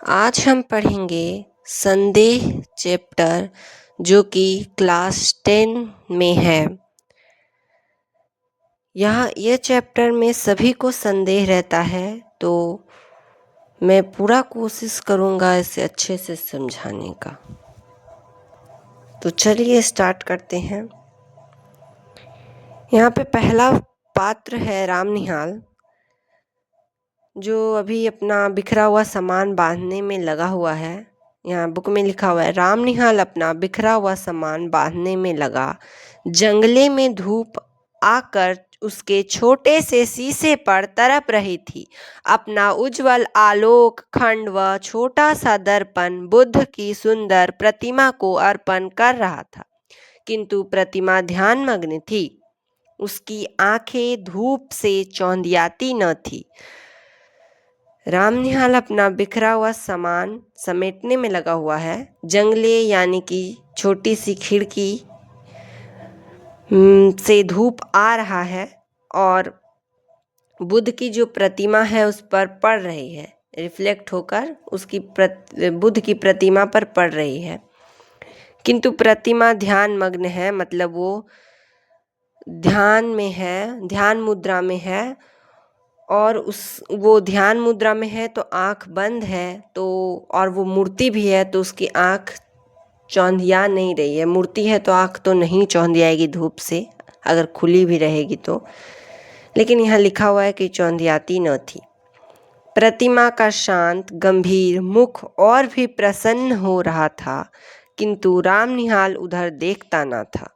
आज हम पढ़ेंगे संदेह चैप्टर जो कि क्लास 10 में है। यह चैप्टर में सभी को संदेह रहता है, तो मैं पूरा कोशिश करूँगा इसे अच्छे से समझाने का। तो चलिए स्टार्ट करते हैं। यहाँ पे पहला पात्र है राम निहाल, जो अभी अपना बिखरा हुआ सामान बांधने में लगा हुआ है। यहाँ बुक में लिखा हुआ है, राम निहाल अपना बिखरा हुआ सामान बांधने में लगा। जंगले में धूप आकर उसके छोटे से शीशे पर तड़प रही थी। अपना उज्जवल आलोक खंड व छोटा सा दर्पण बुद्ध की सुंदर प्रतिमा को अर्पण कर रहा था, किंतु प्रतिमा ध्यानमग्न थी। उसकी आंखें धूप से चौंधियाती न थी। राम निहाल अपना बिखरा हुआ सामान समेटने में लगा हुआ है। जंगले यानी कि छोटी सी खिड़की से धूप आ रहा है और बुद्ध की जो प्रतिमा है उस पर पड़ रही है, रिफ्लेक्ट होकर उसकी बुद्ध की प्रतिमा पर पड़ रही है। किंतु प्रतिमा ध्यान मग्न है, मतलब वो ध्यान में है, ध्यान मुद्रा में है। और वो ध्यान मुद्रा में है तो आँख बंद है, तो और वो मूर्ति भी है तो उसकी आँख चौंधिया नहीं रही है। मूर्ति है तो आँख तो नहीं चौंधियाएगी धूप से, अगर खुली भी रहेगी तो, लेकिन यहाँ लिखा हुआ है कि चौंधियाती न थी। प्रतिमा का शांत गंभीर मुख और भी प्रसन्न हो रहा था, किंतु राम निहाल उधर देखता न था।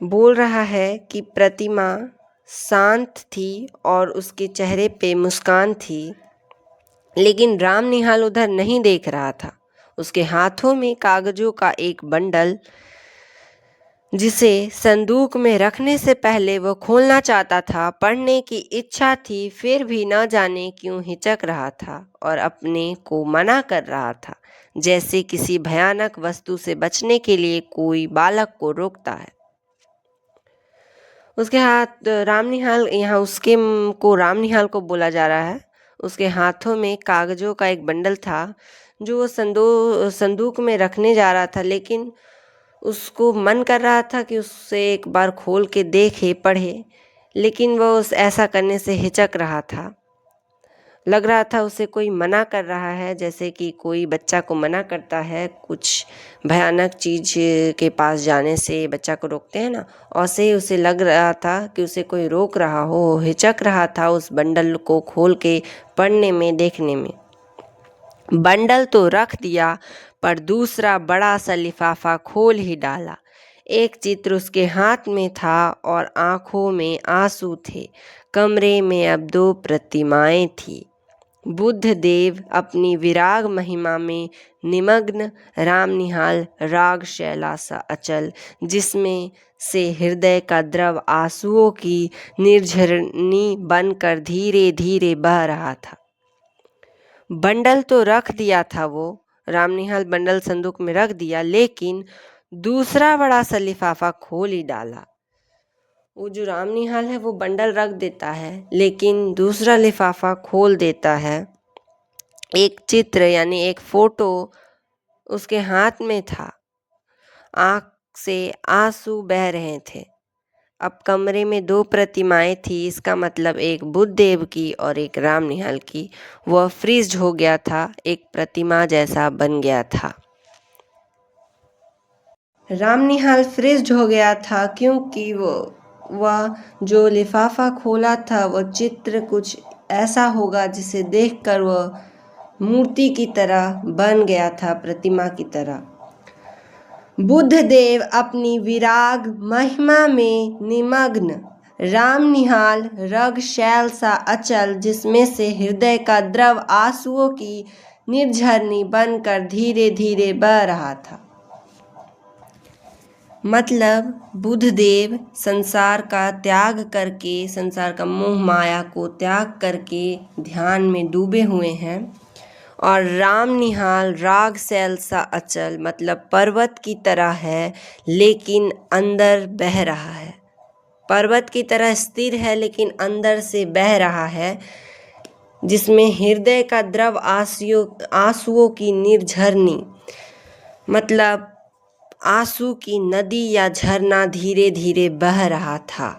बोल रहा है कि प्रतिमा शांत थी और उसके चेहरे पे मुस्कान थी, लेकिन राम निहाल उधर नहीं देख रहा था। उसके हाथों में कागजों का एक बंडल, जिसे संदूक में रखने से पहले वो खोलना चाहता था। पढ़ने की इच्छा थी, फिर भी न जाने क्यों हिचक रहा था और अपने को मना कर रहा था, जैसे किसी भयानक वस्तु से बचने के लिए कोई बालक को रोकता है। उसके हाथ राम निहाल, यहाँ उसके को राम निहाल को बोला जा रहा है। उसके हाथों में कागजों का एक बंडल था जो वो संदूक में रखने जा रहा था, लेकिन उसको मन कर रहा था कि उससे एक बार खोल के देखे, पढ़े, लेकिन वो ऐसा करने से हिचक रहा था। लग रहा था उसे कोई मना कर रहा है, जैसे कि कोई बच्चा को मना करता है कुछ भयानक चीज़ के पास जाने से, बच्चा को रोकते हैं ना, ऐसे ही उसे लग रहा था कि उसे कोई रोक रहा हो। हिचक रहा था उस बंडल को खोल के पढ़ने में, देखने में। बंडल तो रख दिया, पर दूसरा बड़ा सा लिफाफा खोल ही डाला। एक चित्र उसके हाथ में था और आंखों में आंसू थे। कमरे में अब 2 प्रतिमाएं थी। बुद्ध देव अपनी विराग महिमा में निमग्न, राम निहाल राग शैला सा अचल, जिसमें से हृदय का द्रव आंसुओं की निर्झरनी बनकर धीरे धीरे बह रहा था। बंडल तो रख दिया था, वो राम निहाल बंडल संदूक में रख दिया, लेकिन दूसरा बड़ा सा लिफाफा खोल ही डाला। वो जो राम निहाल है वो बंडल रख देता है, लेकिन दूसरा लिफाफा खोल देता है। एक चित्र यानी एक फोटो उसके हाथ में था। आँख से आंसू बह रहे थे। अब कमरे में 2 प्रतिमाएं थी, इसका मतलब एक बुद्ध देव की और एक राम निहाल की। वह फ्रीज हो गया था, एक प्रतिमा जैसा बन गया था। राम निहाल फ्रीज हो गया था क्योंकि वह जो लिफाफा खोला था वह चित्र कुछ ऐसा होगा जिसे देखकर वह मूर्ति की तरह बन गया था, प्रतिमा की तरह। बुद्ध देव अपनी विराग महिमा में निमग्न, राम निहाल रग शैल सा अचल, जिसमें से हृदय का द्रव आंसुओं की निर्झरनी बनकर धीरे धीरे बह रहा था। मतलब बुद्ध देव संसार का त्याग करके, संसार का मोह माया को त्याग करके ध्यान में डूबे हुए हैं, और राम निहाल राग शैल सा अचल, मतलब पर्वत की तरह है लेकिन अंदर बह रहा है। पर्वत की तरह स्थिर है लेकिन अंदर से बह रहा है। जिसमें हृदय का द्रव आंसुओं की निर्झरनी, मतलब आंसू की नदी या झरना धीरे धीरे बह रहा था।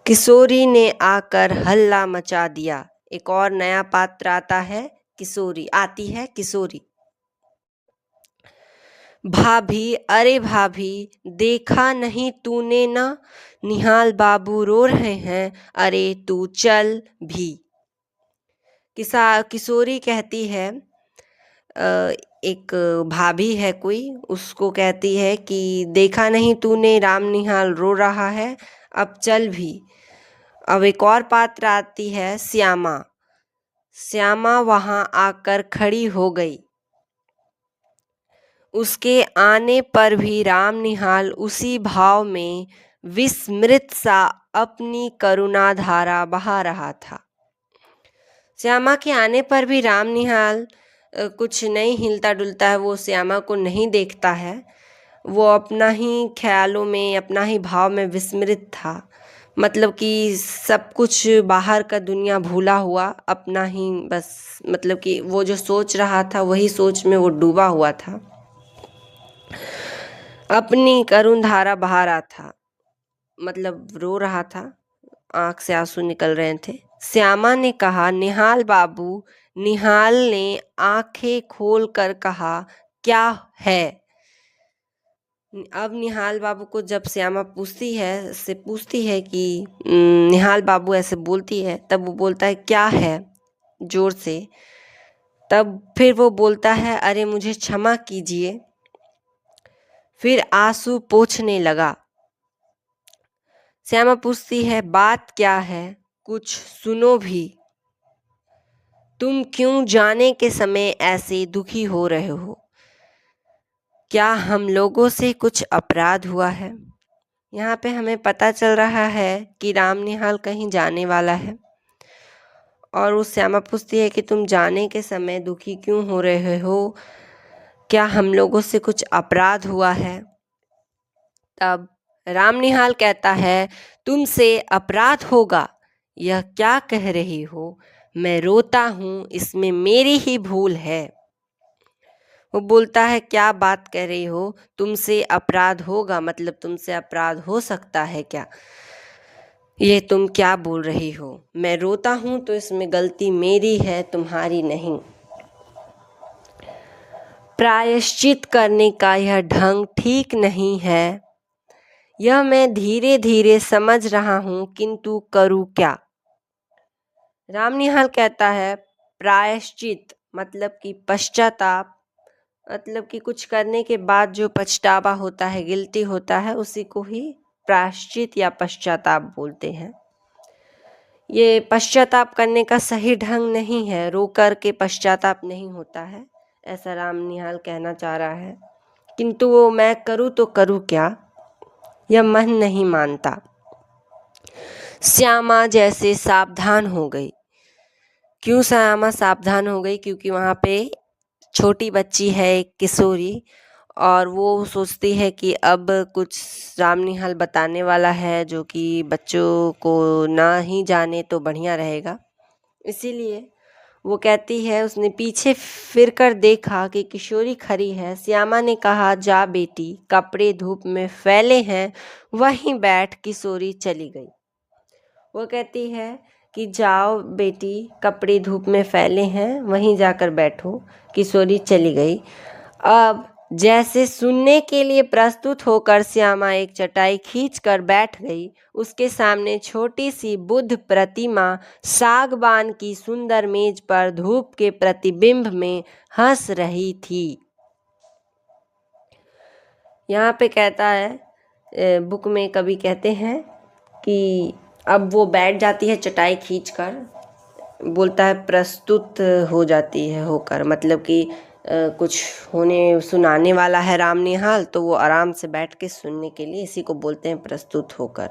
किशोरी ने आकर हल्ला मचा दिया। एक और नया पात्र आता है, किशोरी। भाभी, अरे भाभी, देखा नहीं तूने ना, निहाल बाबू रो रहे हैं, अरे तू चल भी। किशोरी कहती है, एक भाभी है कोई, उसको कहती है कि देखा नहीं तूने राम निहाल रो रहा है, अब चल भी। अब एक और पात्र आती है, श्यामा वहां आकर खड़ी हो गई। उसके आने पर भी राम निहाल उसी भाव में विस्मृत सा अपनी करुणा धारा बहा रहा था। श्यामा के आने पर भी राम निहाल कुछ नहीं हिलता डुलता है, वो श्यामा को नहीं देखता है। वो अपना ही ख्यालों में, अपना ही भाव में विस्मृत था, मतलब कि सब कुछ बाहर का दुनिया भूला हुआ, अपना ही बस, मतलब कि वो जो सोच रहा था वही सोच में वो डूबा हुआ था, अपनी करुण धारा बहा रहा था, मतलब रो रहा था, आंख से आंसू निकल रहे थे। श्यामा ने कहा, निहाल बाबू। निहाल ने आंखें खोल कर कहा, क्या है? अब निहाल बाबू को जब श्यामा पूछती है कि निहाल बाबू ऐसे बोलती है, तब वो बोलता है क्या है, जोर से। तब फिर वो बोलता है, अरे मुझे क्षमा कीजिए। फिर आंसू पोंछने लगा। श्यामा पूछती है, बात क्या है, कुछ सुनो भी। तुम क्यों जाने के समय ऐसे दुखी हो रहे हो? क्या हम लोगों से कुछ अपराध हुआ है? यहाँ पे हमें पता चल रहा है कि राम निहाल कहीं जाने वाला है, और उस श्यामा पूछती है कि तुम जाने के समय दुखी क्यों हो रहे हो? क्या हम लोगों से कुछ अपराध हुआ है? तब राम निहाल कहता है, तुमसे अपराध होगा, यह क्या कह रही हो? मैं रोता हूँ, इसमें मेरी ही भूल है। वो बोलता है, क्या बात कह रही हो, तुमसे अपराध होगा, मतलब तुमसे अपराध हो सकता है क्या? ये तुम क्या बोल रही हो? मैं रोता हूँ तो इसमें गलती मेरी है, तुम्हारी नहीं। प्रायश्चित करने का यह ढंग ठीक नहीं है, यह मैं धीरे धीरे समझ रहा हूँ, किंतु करूँ क्या? राम निहाल कहता है, प्रायश्चित मतलब कि पश्चाताप, मतलब कि कुछ करने के बाद जो पछतावा होता है, गिल्टी होता है, उसी को ही प्रायश्चित या पश्चाताप बोलते हैं। ये पश्चाताप करने का सही ढंग नहीं है, रो कर के पश्चाताप नहीं होता है, ऐसा राम निहाल कहना चाह रहा है। किंतु वो मैं करूँ तो करूँ क्या, यह मन नहीं मानता। श्यामा जैसे सावधान हो गई। क्यों श्यामा सावधान हो गई? क्योंकि वहाँ पे छोटी बच्ची है, एक किशोरी, और वो सोचती है कि अब कुछ राम निहाल बताने वाला है जो कि बच्चों को ना ही जाने तो बढ़िया रहेगा। इसीलिए वो कहती है, उसने पीछे फिर कर देखा कि किशोरी खड़ी है। श्यामा ने कहा, जा बेटी, कपड़े धूप में फैले हैं, वहीं बैठ। किशोरी चली गई। वो कहती है कि जाओ बेटी, कपड़े धूप में फैले हैं, वहीं जाकर बैठो। किशोरी चली गई। अब जैसे सुनने के लिए प्रस्तुत होकर श्यामा एक चटाई खींचकर बैठ गई। उसके सामने छोटी सी बुद्ध प्रतिमा सागवान की सुंदर मेज पर धूप के प्रतिबिंब में हंस रही थी। यहाँ पे कहता है, बुक में कवि कहते हैं कि अब वो बैठ जाती है चटाई खींचकर, बोलता है प्रस्तुत हो जाती है होकर, मतलब कि कुछ होने सुनाने वाला है राम निहाल, तो वो आराम से बैठ के सुनने के लिए, इसी को बोलते हैं प्रस्तुत होकर।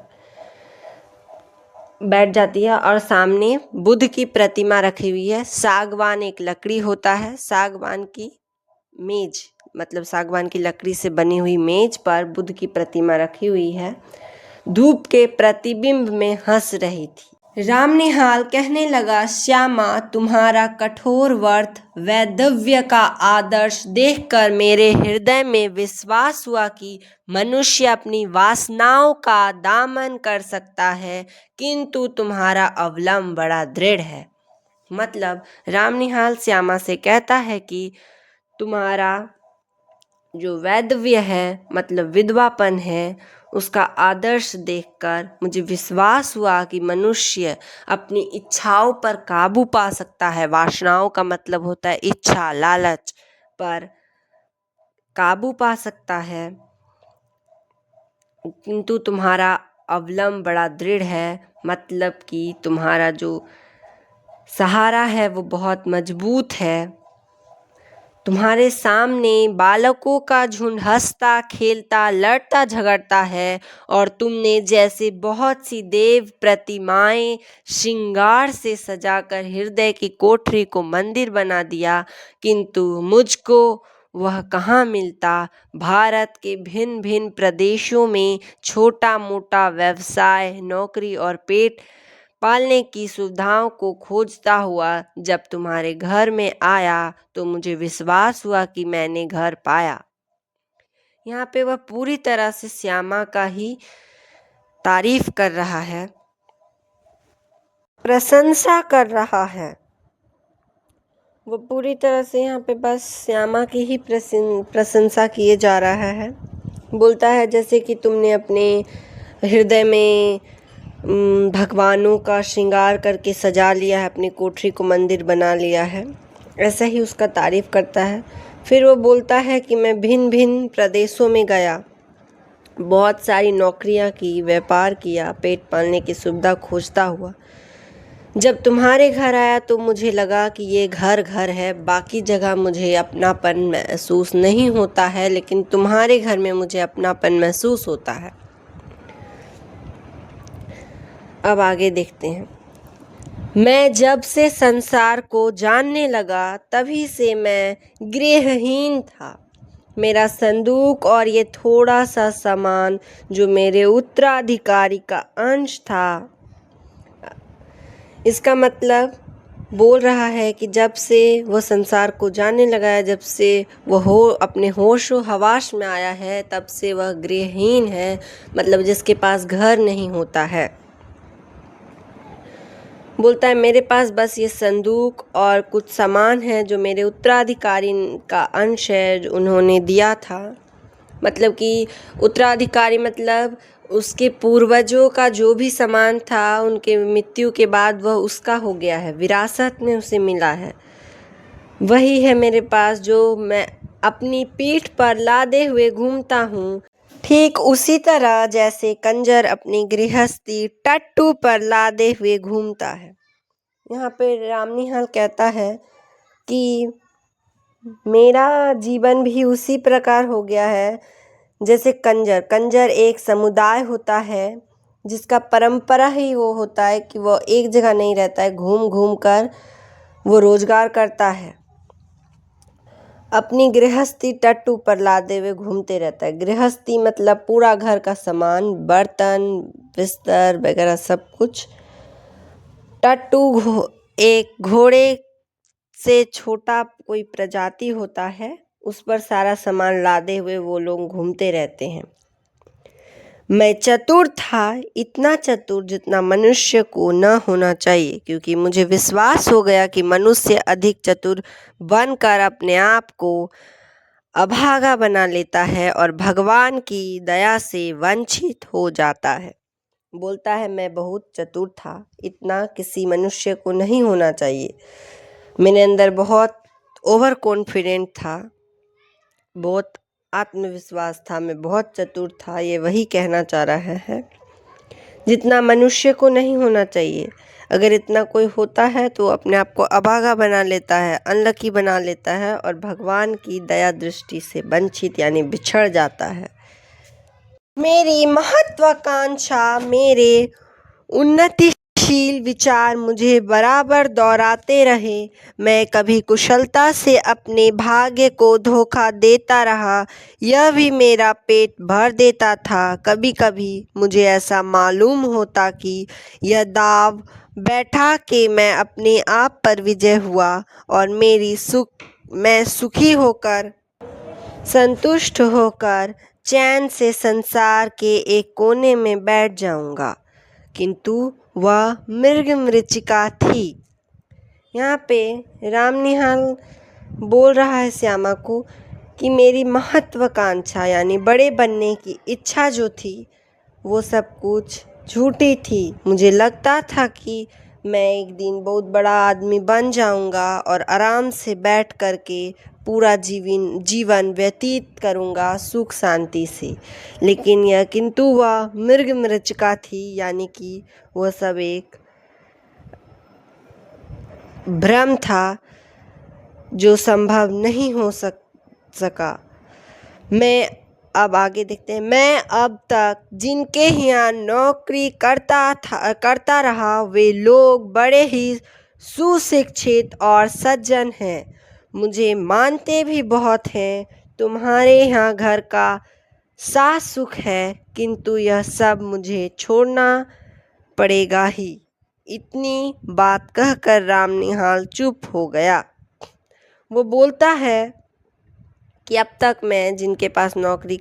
बैठ जाती है और सामने बुद्ध की प्रतिमा रखी हुई है। सागवान एक लकड़ी होता है, सागवान की मेज, मतलब सागवान की लकड़ी से बनी हुई मेज पर बुद्ध की प्रतिमा रखी हुई है, धूप के प्रतिबिंब में हंस रही थी। रामनिहाल कहने लगा, श्यामा, तुम्हारा कठोर व्रत वैदव्य का आदर्श देखकर मेरे हृदय में विश्वास हुआ कि मनुष्य अपनी वासनाओं का दमन कर सकता है, किंतु तुम्हारा अवलंब बड़ा दृढ़ है। मतलब रामनिहाल श्यामा से कहता है कि तुम्हारा जो वैदव्य है, मतलब विधवापन है, उसका आदर्श देखकर मुझे विश्वास हुआ कि मनुष्य अपनी इच्छाओं पर काबू पा सकता है। वासनाओं का मतलब होता है इच्छा, लालच पर काबू पा सकता है, किंतु तुम्हारा अवलंब बड़ा दृढ़ है। मतलब कि तुम्हारा जो सहारा है वो बहुत मजबूत है। तुम्हारे सामने बालकों का झुंड हंसता खेलता लड़ता झगड़ता है और तुमने जैसे बहुत सी देव प्रतिमाएं श्रृंगार से सजाकर हृदय की कोठरी को मंदिर बना दिया, किंतु मुझको वह कहाँ मिलता। भारत के भिन्न भिन्न प्रदेशों में छोटा मोटा व्यवसाय, नौकरी और पेट पालने की सुविधाओं को खोजता हुआ जब तुम्हारे घर में आया तो मुझे विश्वास हुआ कि मैंने घर पाया। यहाँ पे वह पूरी तरह से श्यामा का ही तारीफ कर रहा है, प्रशंसा कर रहा है। वो पूरी तरह से यहाँ पे बस श्यामा की ही प्रशंसा किए जा रहा है। बोलता है जैसे कि तुमने अपने हृदय में भगवानों का श्रृंगार करके सजा लिया है, अपनी कोठरी को मंदिर बना लिया है, ऐसा ही उसका तारीफ करता है। फिर वो बोलता है कि मैं भिन्न भिन्न प्रदेशों में गया, बहुत सारी नौकरियां की, व्यापार किया, पेट पालने की सुविधा खोजता हुआ। जब तुम्हारे घर आया तो मुझे लगा कि ये घर घर है, बाकी जगह मुझे अपनापन महसूस नहीं होता है, लेकिन तुम्हारे घर में मुझे अपनापन महसूस होता है। अब आगे देखते हैं। मैं जब से संसार को जानने लगा तभी से मैं गृहहीन था। मेरा संदूक और ये थोड़ा सा सामान जो मेरे उत्तराधिकारी का अंश था, इसका मतलब बोल रहा है कि जब से वह संसार को जानने लगा है, जब से वह अपने होशो हवास में आया है, तब से वह गृहहीन है, मतलब जिसके पास घर नहीं होता है। बोलता है मेरे पास बस ये संदूक और कुछ सामान है जो मेरे उत्तराधिकारी का अंश है, जो उन्होंने दिया था। मतलब कि उत्तराधिकारी मतलब उसके पूर्वजों का जो भी सामान था, उनके मृत्यु के बाद वह उसका हो गया है, विरासत में उसे मिला है। वही है मेरे पास जो मैं अपनी पीठ पर लादे हुए घूमता हूँ, ठीक उसी तरह जैसे कंजर अपनी गृहस्थी टट्टू पर लादे हुए घूमता है। यहाँ पे रामनिहाल कहता है कि मेरा जीवन भी उसी प्रकार हो गया है जैसे कंजर एक समुदाय होता है जिसका परंपरा ही वो होता है कि वो एक जगह नहीं रहता है, घूम घूम कर वो रोजगार करता है, अपनी गृहस्थी टट्टू पर लादे हुए घूमते रहता है। गृहस्थी मतलब पूरा घर का सामान, बर्तन, बिस्तर वगैरह सब कुछ। टट्टू एक घोड़े से छोटा कोई प्रजाति होता है, उस पर सारा सामान लादे हुए वो लोग घूमते रहते हैं। मैं चतुर था, इतना चतुर जितना मनुष्य को न होना चाहिए, क्योंकि मुझे विश्वास हो गया कि मनुष्य अधिक चतुर बनकर अपने आप को अभागा बना लेता है और भगवान की दया से वंचित हो जाता है। बोलता है मैं बहुत चतुर था, इतना किसी मनुष्य को नहीं होना चाहिए। मेरे अंदर बहुत ओवर कॉन्फिडेंट था, बहुत आत्मविश्वास था, मैं बहुत चतुर था, ये वही कहना चाह रहा है जितना मनुष्य को नहीं होना चाहिए। अगर इतना कोई होता है तो अपने आप को अभागा बना लेता है, अनलकी बना लेता है और भगवान की दया दृष्टि से वंचित यानी बिछड़ जाता है। मेरी महत्वाकांक्षा, मेरे उन्नतिशील विचार मुझे बराबर दौड़ाते रहे। मैं कभी कुशलता से अपने भाग्य को धोखा देता रहा, यह भी मेरा पेट भर देता था। कभी कभी मुझे ऐसा मालूम होता कि यह दाव बैठा कि मैं अपने आप पर विजय हुआ और मैं सुखी होकर, संतुष्ट होकर चैन से संसार के एक कोने में बैठ जाऊंगा। किंतु वह मृग मृचिका थी। यहाँ पे राम निहाल बोल रहा है श्यामा को कि मेरी महत्वाकांक्षा यानी बड़े बनने की इच्छा जो थी वो सब कुछ झूठी थी। मुझे लगता था कि मैं एक दिन बहुत बड़ा आदमी बन जाऊंगा और आराम से बैठ कर के पूरा जीवन व्यतीत करूंगा सुख शांति से, लेकिन किंतु वह मृग मृचिका थी, यानी कि वह सब एक भ्रम था जो संभव नहीं हो सका। मैं अब आगे देखते हैं। मैं अब तक जिनके यहाँ नौकरी करता रहा वे लोग बड़े ही सुशिक्षित और सज्जन हैं, मुझे मानते भी बहुत हैं। तुम्हारे यहाँ घर का साथ सुख है, किंतु यह सब मुझे छोड़ना पड़ेगा ही। इतनी बात कहकर राम निहाल चुप हो गया। वो बोलता है कि अब तक मैं जिनके पास नौकरी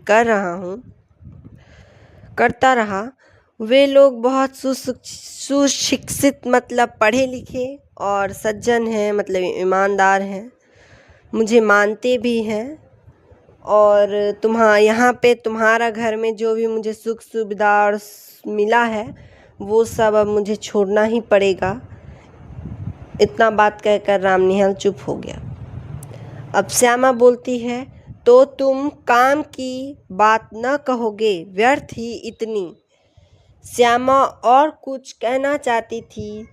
करता रहा वे लोग बहुत सुशिक्षित मतलब पढ़े लिखे और सज्जन हैं, मतलब ईमानदार हैं, मुझे मानते भी हैं। और यहाँ पे तुम्हारा घर में जो भी मुझे सुख सुविधा और मिला है वो सब अब मुझे छोड़ना ही पड़ेगा। इतना बात कहकर राम निहाल चुप हो गया। अब श्यामा बोलती है, तो तुम काम की बात न कहोगे, व्यर्थ ही इतनी। श्यामा और कुछ कहना चाहती थी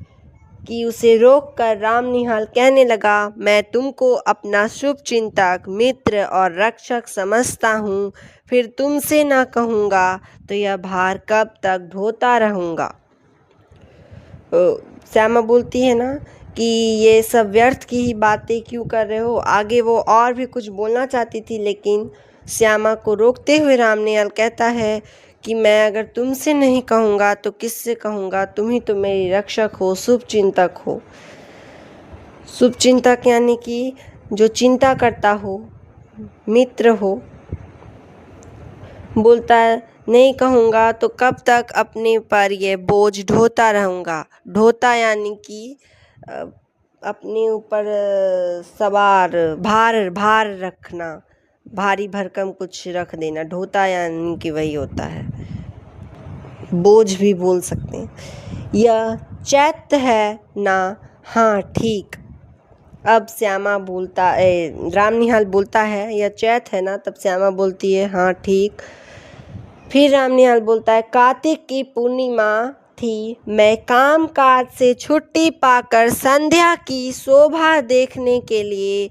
कि उसे रोककर राम निहाल कहने लगा, मैं तुमको अपना शुभचिंतक, मित्र और रक्षक समझता हूँ, फिर तुमसे न कहूँगा तो यह भार कब तक ढोता रहूँगा। श्यामा बोलती है ना कि ये सब व्यर्थ की ही बातें क्यों कर रहे हो। आगे वो और भी कुछ बोलना चाहती थी, लेकिन श्यामा को रोकते हुए राम निहाल कहता है कि मैं अगर तुमसे नहीं कहूँगा तो किससे कहूँगा, तुम ही तो मेरी रक्षक हो, शुभचिंतक हो। शुभचिंतक यानी कि जो चिंता करता हो, मित्र हो। बोलता है नहीं कहूँगा तो कब तक अपने पर ये बोझ ढोता रहूँगा। ढोता यानी कि अपने ऊपर सवार भार रखना, भारी भरकम कुछ रख देना। ढोता यानी कि वही होता है, बोझ भी बोल सकते हैं। यह चैत्य है ना? हाँ ठीक। अब श्यामा राम निहाल बोलता है यह चैत है ना? तब श्यामा बोलती है हाँ ठीक। फिर राम निहाल बोलता है, कार्तिक की पूर्णिमा थी, मैं काम काज से छुट्टी पाकर संध्या की शोभा देखने के लिए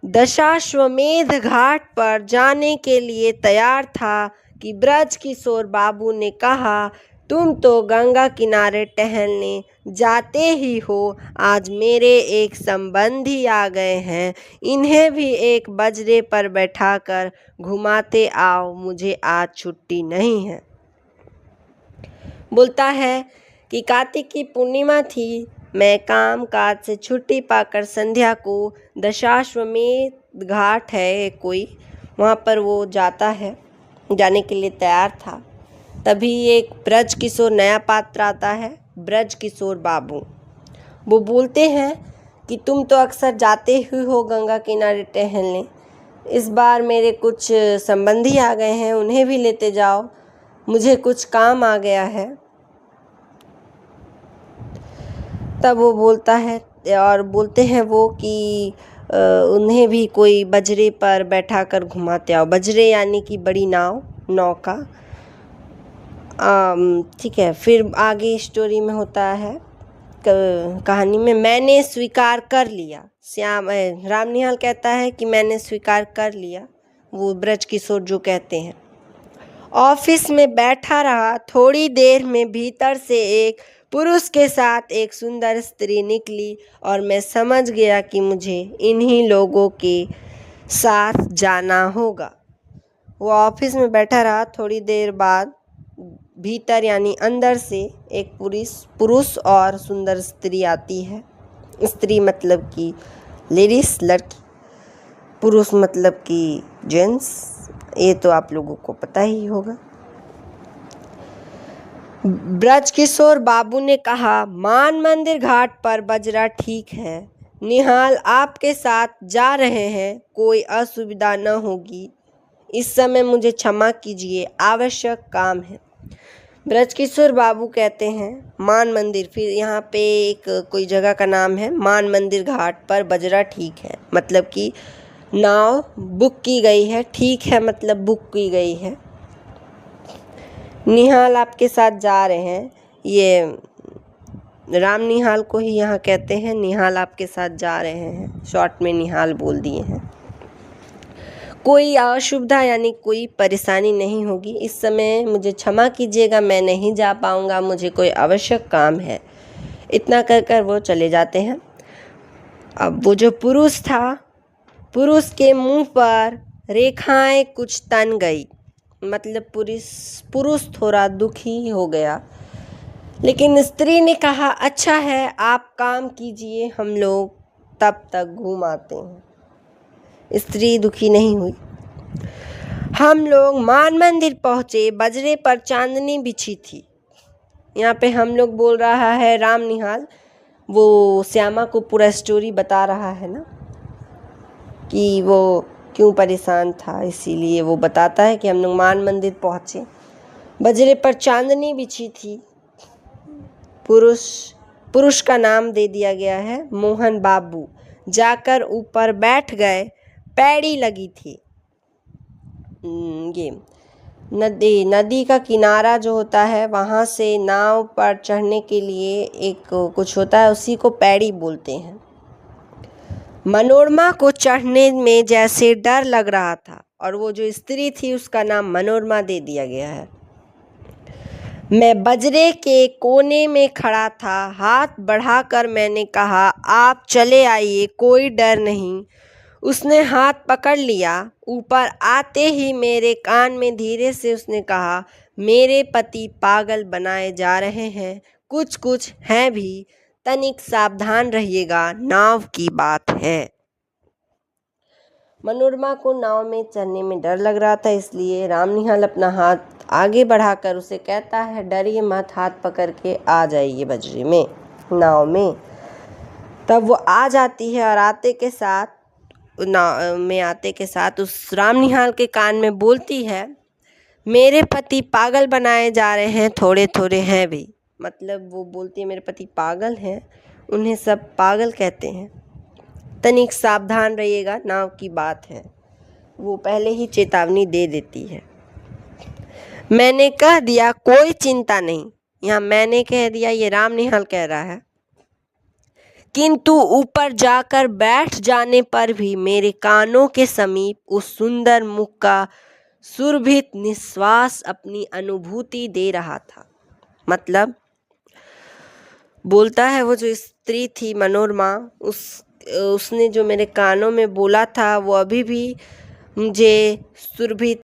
दशाश्वमेध घाट पर जाने के लिए तैयार था कि ब्रज किशोर बाबू ने कहा, तुम तो गंगा किनारे टहलने जाते ही हो, आज मेरे एक संबंधी आ गए हैं, इन्हें भी एक बजरे पर बैठाकर घुमाते आओ, मुझे आज छुट्टी नहीं है। बोलता है कि कार्तिक की पूर्णिमा थी, मैं काम काज से छुट्टी पाकर संध्या को दशाश्वमेध घाट है कोई, वहाँ पर वो जाने के लिए तैयार था। तभी एक ब्रज किशोर नया पात्र आता है, ब्रज किशोर बाबू। वो बोलते हैं कि तुम तो अक्सर जाते ही हो गंगा किनारे टहलने, इस बार मेरे कुछ संबंधी आ गए हैं, उन्हें भी लेते जाओ, मुझे कुछ काम आ गया है। तब वो बोलता है और बोलते हैं वो कि उन्हें भी कोई बजरे पर बैठाकर घुमाते आओ। बजरे यानी कि बड़ी नौका। ठीक है। फिर आगे स्टोरी में होता है कहानी में, मैंने स्वीकार कर लिया। राम निहाल कहता है कि मैंने स्वीकार कर लिया, वो ब्रज किशोर जो कहते हैं। ऑफिस में बैठा रहा, थोड़ी देर में भीतर से एक पुरुष के साथ एक सुंदर स्त्री निकली और मैं समझ गया कि मुझे इन्हीं लोगों के साथ जाना होगा। वो ऑफिस में बैठा रहा, थोड़ी देर बाद भीतर यानी अंदर से एक पुरुष और सुंदर स्त्री आती है। स्त्री मतलब कि लेडीज, लड़की, पुरुष मतलब कि जेंट्स, ये तो आप लोगों को पता ही होगा। ब्रजकिशोर बाबू ने कहा, मान मंदिर घाट पर बजरा ठीक है। निहाल आपके साथ जा रहे हैं, कोई असुविधा न होगी। इस समय मुझे क्षमा कीजिए, आवश्यक काम है। ब्रजकिशोर बाबू कहते हैं मान मंदिर, फिर यहाँ पे एक कोई जगह का नाम है, मान मंदिर घाट पर बजरा ठीक है, मतलब कि नाव बुक की गई है। ठीक है मतलब बुक की गई है। निहाल आपके साथ जा रहे हैं, ये राम निहाल को ही यहाँ कहते हैं। निहाल आपके साथ जा रहे हैं, शॉर्ट में निहाल बोल दिए हैं। कोई असुविधा यानी कोई परेशानी नहीं होगी। इस समय मुझे क्षमा कीजिएगा, मैं नहीं जा पाऊँगा, मुझे कोई आवश्यक काम है। इतना कर कर वो चले जाते हैं। अब वो जो पुरुष था, पुरुष के मुंह पर रेखाएं कुछ तन गई, मतलब पुरुष थोड़ा दुखी हो गया। लेकिन स्त्री ने कहा, अच्छा है, आप काम कीजिए, हम लोग तब तक घूम आते हैं। स्त्री दुखी नहीं हुई। हम लोग मान मंदिर पहुँचे, बजरे पर चांदनी बिछी थी। यहाँ पे हम लोग बोल रहा है राम निहाल, वो श्यामा को पूरा स्टोरी बता रहा है ना कि वो क्यों परेशान था, इसीलिए वो बताता है कि हम लोग मान मंदिर पहुँचे, बजरे पर चांदनी बिछी थी। पुरुष का नाम दे दिया गया है मोहन बाबू। जाकर ऊपर बैठ गए, पैड़ी लगी थी। ये नदी का किनारा जो होता है, वहाँ से नाव पर चढ़ने के लिए एक कुछ होता है, उसी को पैड़ी बोलते हैं। मनोरमा को चढ़ने में जैसे डर लग रहा था, और वो जो स्त्री थी उसका नाम मनोरमा दे दिया गया है। मैं बजरे के कोने में खड़ा था, हाथ बढ़ाकर मैंने कहा, आप चले आइए, कोई डर नहीं। उसने हाथ पकड़ लिया। ऊपर आते ही मेरे कान में धीरे से उसने कहा, मेरे पति पागल बनाए जा रहे हैं, कुछ हैं भी, तनिक सावधान रहिएगा, नाव की बात है। मनोरमा को नाव में चढ़ने में डर लग रहा था, इसलिए राम निहाल अपना हाथ आगे बढ़ाकर उसे कहता है, डरिए मत, हाथ पकड़ के आ जाइए बजरे में, नाव में। तब वो आ जाती है और आते के साथ उस राम निहाल के कान में बोलती है, मेरे पति पागल बनाए जा रहे हैं, थोड़े थोड़े हैं भी। मतलब वो बोलती है मेरे पति पागल हैं, उन्हें सब पागल कहते हैं, तनिक सावधान रहिएगा, नाव की बात है। वो पहले ही चेतावनी दे देती है। मैंने कह दिया, कोई चिंता नहीं। यहाँ मैंने कह दिया, ये राम निहाल कह रहा है। किंतु ऊपर जाकर बैठ जाने पर भी मेरे कानों के समीप उस सुंदर मुख का सुरभित निश्वास अपनी अनुभूति दे रहा था। मतलब बोलता है वो जो स्त्री थी मनोरमा, उसने जो मेरे कानों में बोला था वो अभी भी मुझे सुरभित